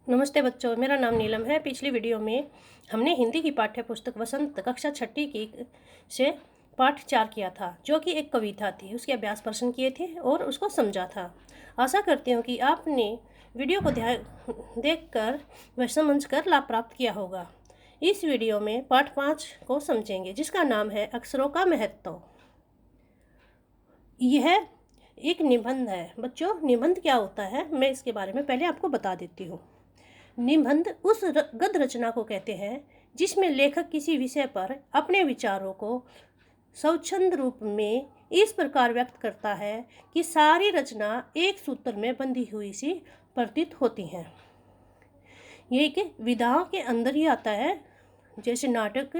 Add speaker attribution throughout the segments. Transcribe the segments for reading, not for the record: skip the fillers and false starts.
Speaker 1: नमस्ते बच्चों, मेरा नाम नीलम है। पिछली वीडियो में हमने हिंदी की पाठ्य पुस्तक वसंत कक्षा छठी की से पाठ 4 किया था, जो कि एक कविता थी। उसके अभ्यास प्रश्न किए थे और उसको समझा था। आशा करती हूँ कि आपने वीडियो को ध्यान देखकर वह समझ कर लाभ प्राप्त किया होगा। इस वीडियो में पाठ 5 को समझेंगे, जिसका नाम है अक्षरों का महत्व। यह एक निबंध है। बच्चों, निबंध क्या होता है मैं इसके बारे में पहले आपको बता देती हूँ। निबंध उस गद्य रचना को कहते हैं जिसमें लेखक किसी विषय पर अपने विचारों को स्वच्छंद रूप में इस प्रकार व्यक्त करता है कि सारी रचना एक सूत्र में बंधी हुई सी प्रतीत होती है। ये कि विधाओं के अंदर ही आता है, जैसे नाटक,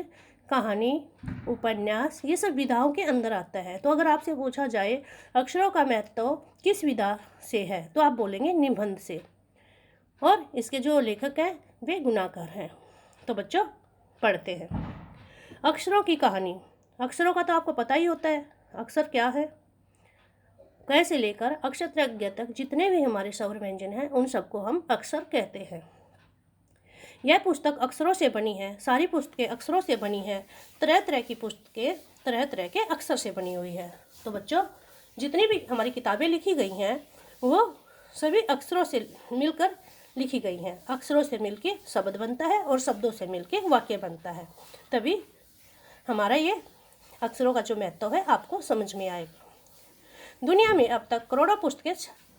Speaker 1: कहानी, उपन्यास, ये सब विधाओं के अंदर आता है। तो अगर आपसे पूछा जाए अक्षरों का महत्व किस विधा से है, तो आप बोलेंगे निबंध से। और इसके जो लेखक हैं वे गुनाकर हैं। तो बच्चों, पढ़ते हैं। अक्षरों की कहानी। अक्षरों का तो आपको पता ही होता है, अक्षर क्या है। क से लेकर अक्षर तक जितने भी हमारे स्वर व्यंजन हैं उन सबको हम अक्षर कहते हैं। यह पुस्तक अक्षरों से बनी है। सारी पुस्तकें अक्षरों से बनी है। तरह तरह की पुस्तकें तरह तरह के अक्षर से बनी हुई है। तो बच्चों, जितनी भी हमारी किताबें लिखी गई हैं वो सभी अक्षरों से मिलकर लिखी गई हैं। अक्षरों से मिलके शब्द बनता है और शब्दों से मिलके वाक्य बनता है। तभी हमारा ये अक्षरों का जो महत्व है आपको समझ में आएगा। दुनिया में अब तक करोड़ों पुस्तकें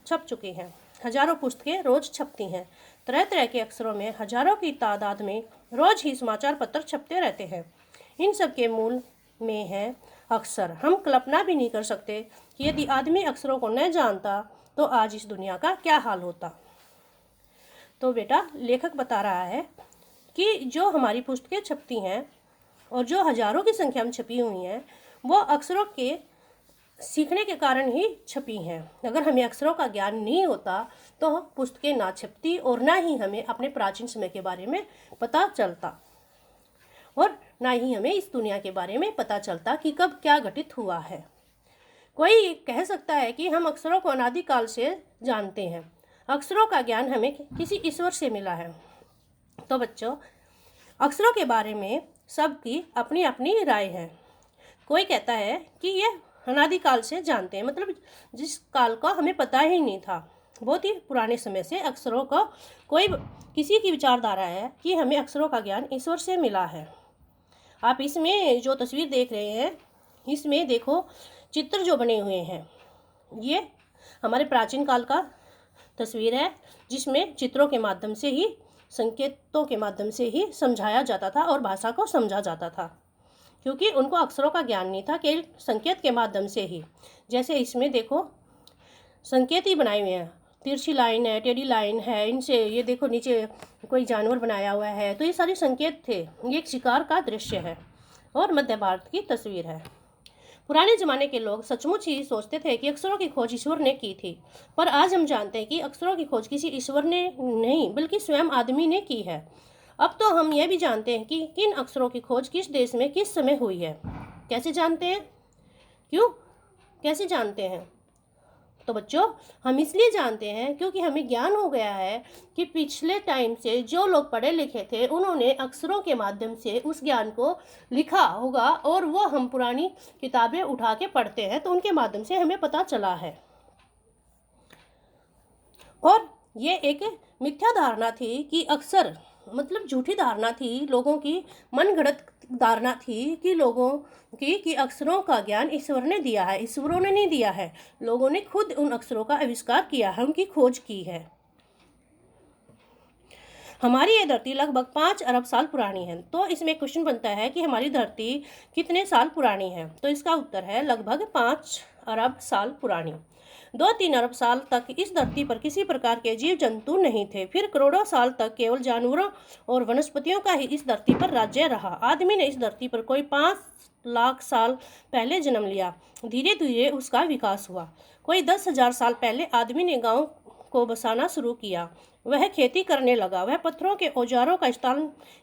Speaker 1: छप चुकी हैं। हजारों पुस्तकें रोज छपती हैं। तरह तरह के अक्षरों में हजारों की तादाद में रोज ही समाचार पत्र छपते रहते हैं। इन सब के मूल में है अक्षर। हम कल्पना भी नहीं कर सकते कि यदि आदमी अक्षरों को न जानता तो आज इस दुनिया का क्या हाल होता। तो बेटा, लेखक बता रहा है कि जो हमारी पुस्तकें छपती हैं और जो हजारों की संख्या में छपी हुई हैं वो अक्षरों के सीखने के कारण ही छपी हैं। अगर हमें अक्षरों का ज्ञान नहीं होता तो पुस्तकें ना छपती और ना ही हमें अपने प्राचीन समय के बारे में पता चलता और ना ही हमें इस दुनिया के बारे में पता चलता कि कब क्या घटित हुआ है। कोई कह सकता है कि हम अक्षरों को अनादिकाल से जानते हैं। अक्षरों का ज्ञान हमें किसी ईश्वर से मिला है। तो बच्चों, अक्षरों के बारे में सबकी अपनी अपनी राय है। कोई कहता है कि ये अनादिकाल से जानते हैं, मतलब जिस काल का हमें पता ही नहीं था, बहुत ही पुराने समय से अक्षरों का किसी की विचारधारा है कि हमें अक्षरों का ज्ञान ईश्वर से मिला है। आप इसमें जो तस्वीर देख रहे हैं, इसमें देखो चित्र जो बने हुए हैं, ये हमारे प्राचीन काल का तस्वीर है, जिसमें चित्रों के माध्यम से ही, संकेतों के माध्यम से ही समझाया जाता था और भाषा को समझा जाता था, क्योंकि उनको अक्षरों का ज्ञान नहीं था, केवल संकेत के माध्यम से ही। जैसे इसमें देखो संकेत ही बनाए हुए हैं, तिरछी लाइन है, टेढ़ी लाइन है, इनसे ये देखो नीचे कोई जानवर बनाया हुआ है। तो ये सारे संकेत थे। ये एक शिकार का दृश्य है और मध्य भारत की तस्वीर है। पुराने ज़माने के लोग सचमुच ही सोचते थे कि अक्षरों की खोज ईश्वर ने की थी, पर आज हम जानते हैं कि अक्षरों की खोज किसी ईश्वर ने नहीं बल्कि स्वयं आदमी ने की है। अब तो हम यह भी जानते हैं कि किन अक्षरों की खोज किस देश में किस समय हुई है। कैसे जानते हैं? क्यों कैसे जानते हैं? तो बच्चों, हम इसलिए जानते हैं क्योंकि हमें ज्ञान हो गया है कि पिछले टाइम से जो लोग पढ़े लिखे थे उन्होंने अक्षरों के माध्यम से उस ज्ञान को लिखा होगा और वो हम पुरानी किताबें उठा के पढ़ते हैं तो उनके माध्यम से हमें पता चला है। और ये एक मिथ्या धारणा थी कि अक्षर, मतलब झूठी धारणा थी, लोगों की मनगढ़ंत धारणा थी कि लोगों की कि अक्षरों का ज्ञान ईश्वर ने दिया है। ईश्वरों ने नहीं दिया है, लोगों ने खुद उन अक्षरों का आविष्कार किया है, उनकी खोज की है। हमारी ये धरती लगभग 5 अरब साल पुरानी है। तो इसमें क्वेश्चन बनता है कि हमारी धरती कितने साल पुरानी है, तो इसका उत्तर है लगभग 5 अरब साल पुरानी। 2-3 अरब साल तक इस धरती पर किसी प्रकार के जीव जंतु नहीं थे। फिर करोड़ों साल तक केवल जानवरों और वनस्पतियों का ही इस धरती पर राज्य रहा। आदमी ने इस धरती पर कोई 5 लाख साल पहले जन्म लिया। धीरे धीरे उसका विकास हुआ। कोई 10,000 साल पहले आदमी ने गाँव को बसाना शुरू किया। वह खेती करने लगा। वह पत्थरों के औजारों का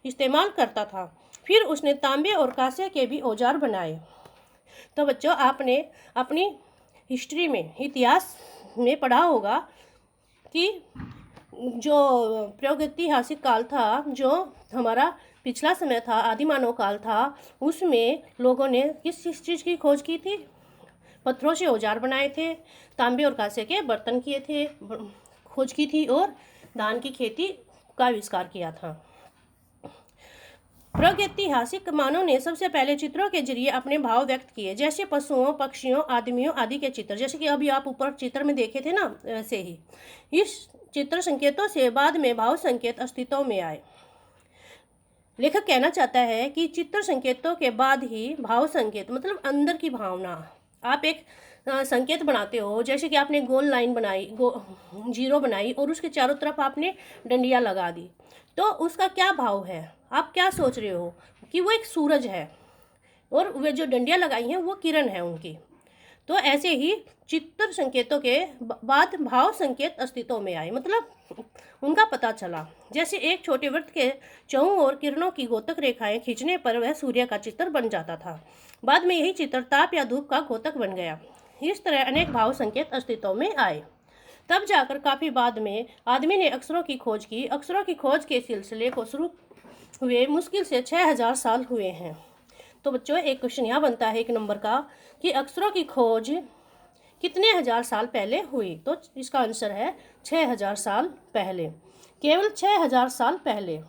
Speaker 1: इस्तेमाल करता था। फिर उसने तांबे और कांसे के भी औजार बनाए। तो बच्चों, आपने अपनी हिस्ट्री में, इतिहास में पढ़ा होगा कि जो प्रागैतिहासिक काल था, जो हमारा पिछला समय था, आदिमानव काल था, उसमें लोगों ने किस चीज़ की खोज की थी? पत्थरों से औजार बनाए थे, तांबे और कांसे के बर्तन किए थे, खोज की थी, और धान की खेती का आविष्कार किया था। प्रागैतिहासिक मानव ने सबसे पहले चित्रों के जरिए अपने भाव व्यक्त किए, जैसे पशुओं, पक्षियों, आदमियों आदि के चित्र, जैसे कि अभी आप ऊपर चित्र में देखे थे ना, वैसे ही इस चित्र संकेतों से बाद में भाव संकेत अस्तित्व में आए। लेखक कहना चाहता है कि चित्र संकेतों के बाद ही भाव संकेत, मतलब अंदर की भावना। आप एक संकेत बनाते हो, जैसे कि आपने गोल लाइन बनाई, जीरो बनाई, और उसके चारों तरफ आपने डंडियाँ लगा दी, तो उसका क्या भाव है? आप क्या सोच रहे हो कि वो एक सूरज है, और वे जो डंडियाँ लगाई हैं वो किरण है उनकी। तो ऐसे ही चित्र संकेतों के बाद भाव संकेत अस्तित्व में आए, मतलब उनका पता चला। जैसे एक छोटे वृत्त के चौं ओर किरणों की गोतक रेखाएं खींचने पर वह सूर्य का चित्र बन जाता था। बाद में यही चित्र ताप या धूप का गोतक बन गया। इस तरह अनेक भाव संकेत अस्तित्व में आए। तब जाकर काफ़ी बाद में आदमी ने अक्षरों की खोज की। अक्षरों की खोज के सिलसिले को शुरू हुए मुश्किल से 6000 साल हुए हैं। तो बच्चों, एक क्वेश्चन यहाँ बनता है 1 नंबर का कि अक्षरों की खोज कितने हजार साल पहले हुई? तो इसका आंसर है 6000 साल पहले, केवल 6000 साल पहले।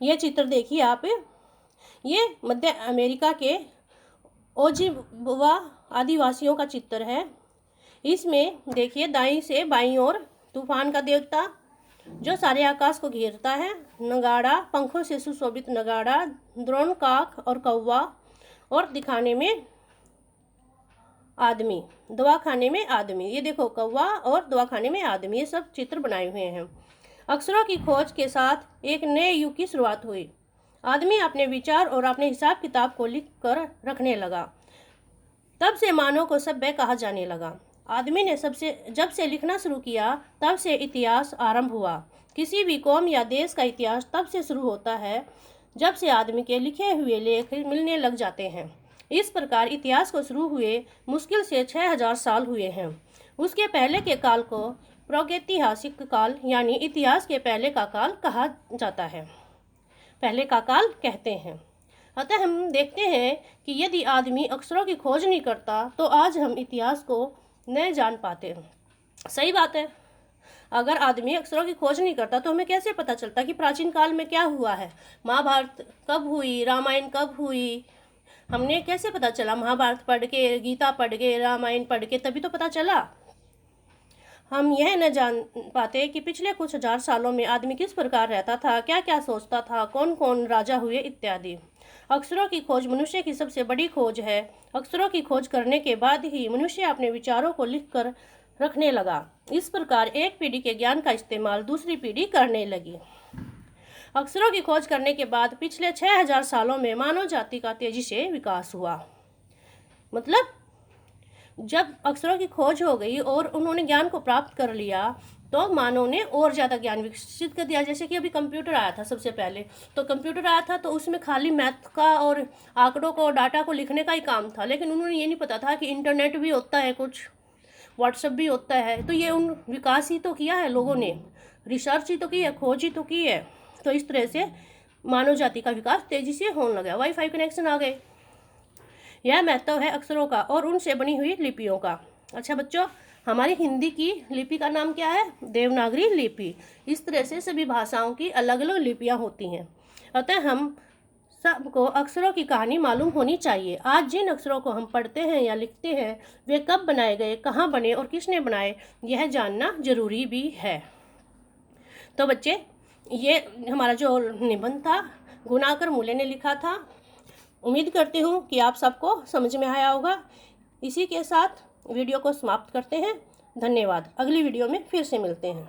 Speaker 1: ये चित्र देखिए आप, ये मध्य अमेरिका के ओजिवा आदिवासियों का चित्र है। इसमें देखिए दाईं से बाईं ओर तूफान का देवता जो सारे आकाश को घेरता है, नगाड़ा, पंखों से सुशोभित नगाड़ा, द्रोण, काक और कौवा, और दिखाने में आदमी, दवाखाने में आदमी। ये देखो, कौवा और दवाखाने में आदमी, ये सब चित्र बनाए हुए हैं। अक्षरों की खोज के साथ एक नए युग की शुरुआत हुई। आदमी अपने विचार और अपने हिसाब किताब को लिख कर रखने लगा। तब से मानव को सभ्य कहा जाने लगा। आदमी ने जब से लिखना शुरू किया, तब से इतिहास आरंभ हुआ। किसी भी कौम या देश का इतिहास तब से शुरू होता है जब से आदमी के लिखे हुए लेख मिलने लग जाते हैं। इस प्रकार इतिहास को शुरू हुए मुश्किल से 6000 साल हुए हैं। उसके पहले के काल को प्रागैतिहासिक काल यानी इतिहास के पहले का काल कहा जाता है, पहले का काल कहते हैं। अतः हम देखते हैं कि यदि आदमी अक्षरों की खोज नहीं करता तो आज हम इतिहास को न जान पाते। सही बात है। अगर आदमी अक्षरों की खोज नहीं करता तो हमें कैसे पता चलता कि प्राचीन काल में क्या हुआ है, महाभारत कब हुई, रामायण कब हुई। हमने कैसे पता चला? महाभारत पढ़ के, गीता पढ़ के, रामायण पढ़ के, तभी तो पता चला। हम यह न जान पाते कि पिछले कुछ हजार सालों में आदमी किस प्रकार रहता था, क्या क्या सोचता था, कौन कौन राजा हुए इत्यादि। अक्षरों की खोज मनुष्य की सबसे बड़ी खोज है। अक्षरों की खोज करने के बाद ही मनुष्य अपने विचारों को लिख कर रखने लगा। इस प्रकार एक पीढ़ी के ज्ञान का इस्तेमाल दूसरी पीढ़ी करने लगी। अक्षरों की खोज करने के बाद पिछले 6000 सालों में मानव जाति का तेजी से विकास हुआ। मतलब जब अक्षरों की खोज हो गई और उन्होंने ज्ञान को प्राप्त कर लिया तो मानव ने और ज़्यादा ज्ञान विकसित कर दिया। जैसे कि अभी कंप्यूटर आया था सबसे पहले, तो कंप्यूटर आया था तो उसमें खाली मैथ का और आंकड़ों को, डाटा को लिखने का ही काम था, लेकिन उन्होंने ये नहीं पता था कि इंटरनेट भी होता है, कुछ व्हाट्सएप भी होता है। तो ये उन विकास ही तो किया है लोगों ने, रिसर्च ही तो की है, खोज ही तो की है। तो इस तरह से मानव जाति का विकास तेजी से होने लगा। वाईफाई कनेक्शन आ गए। यह महत्व है अक्षरों का और उनसे बनी हुई लिपियों का। अच्छा बच्चों, हमारी हिंदी की लिपि का नाम क्या है? देवनागरी लिपि। इस तरह से सभी भाषाओं की अलग अलग लिपियाँ होती हैं। अतः हम सबको अक्षरों की कहानी मालूम होनी चाहिए। आज जिन अक्षरों को हम पढ़ते हैं या लिखते हैं वे कब बनाए गए, कहाँ बने और किसने बनाए, यह जानना जरूरी भी है। तो बच्चे, ये हमारा जो निबंध था गुणाकर मूल्य ने लिखा था। उम्मीद करती हूँ कि आप सबको समझ में आया होगा। इसी के साथ वीडियो को समाप्त करते हैं। धन्यवाद। अगली वीडियो में फिर से मिलते हैं।